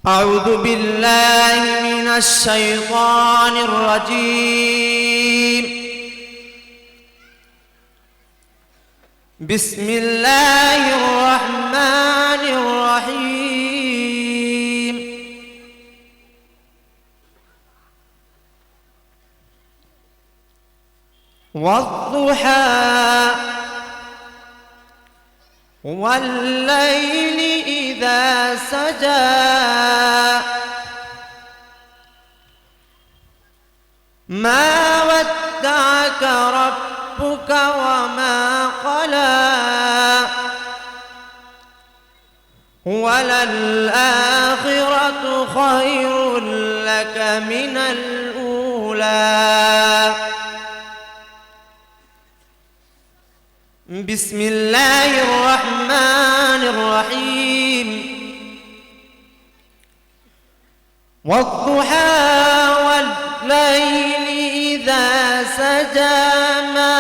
أعوذ بالله من الشيطان الرجيم. بسم الله الرحمن الرحيم. والضحى والليل إذا سجى ما ودعك ربك وما قلى وللآخرة خير لك من الأولى. بسم الله الرحمن الرحيم. والضحى والليل إذا سجى ما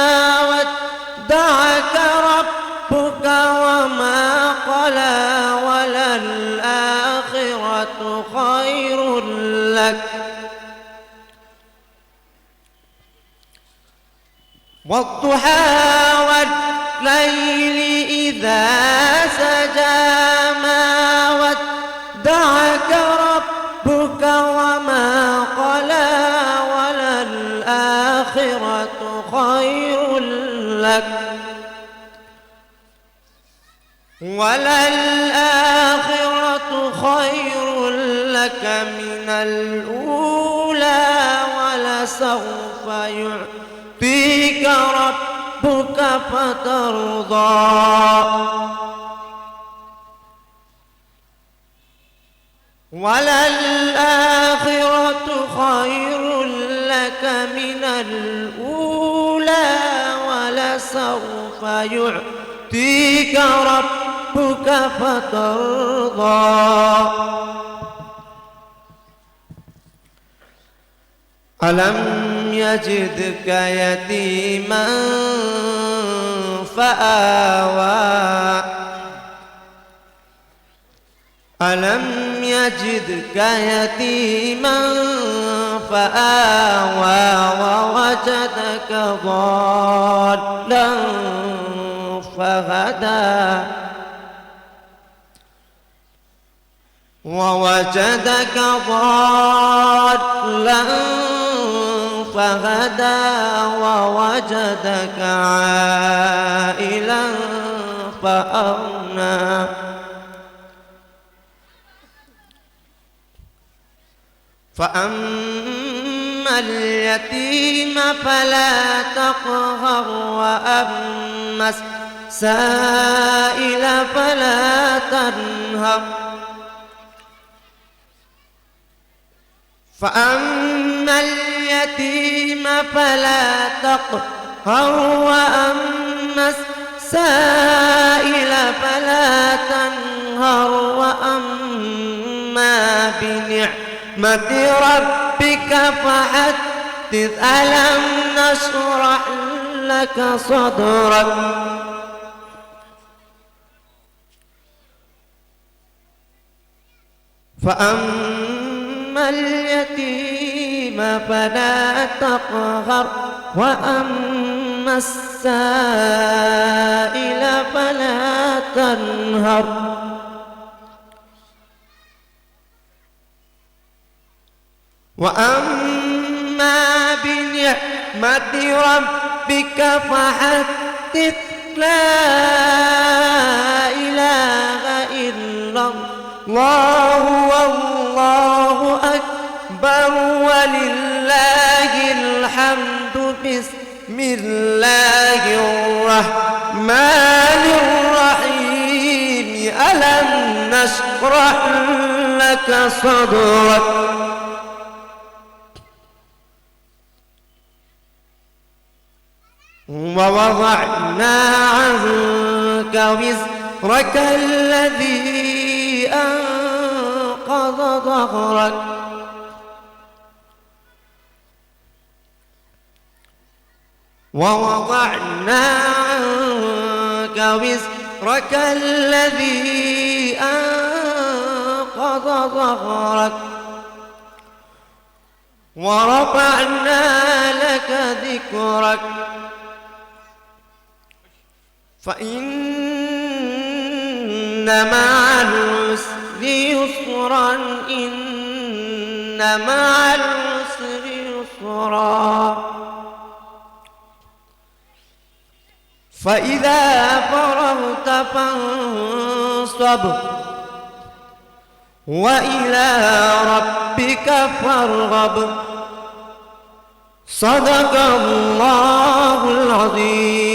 ودعك ربك وما قلى وللآخرة خير لك والضحى والليل إذا سجى ما ودعك ربك وما قلى وللآخرة خير لك من الأولى ولسوف يعطيك ربك فترضى. وللآخرة خير لك من الأولى ولسوف يعطيك ربك فترضى. ألم يجدك يتيما فآوى ألم يجدك يتيما فآوى ووجدك ضالا فهدى ووجدك ضالا فهدى ووجدك عائلا فأغنى فأما اليتيم فلا تقهر وأما السائل فلا تنهر فأما اليتيم فلا تقهر وأما السائل فلا تنهر وأما بنعمة ربك فحدث. ألم نشرح لك صدرك فأما اليتيم فلا تقهر وأما السائل فلا تنهر وأما بنعمة ربك فحدث. لا إله إلا الله والله أكبر ولله الحمد. بسم الله الرحمن الرحيم. ألم نشرح لك صدرك ووضعنا عنك وزرك الذي أنقض ظهرك ووضعنا عنك وزرك الذي أنقض ظهرك ورفعنا لك ذكرك فإن مع العسر يسرا إن مع العسر يسرا فإذا فرغت فانصب وإلى ربك فارغب صدق الله العظيم.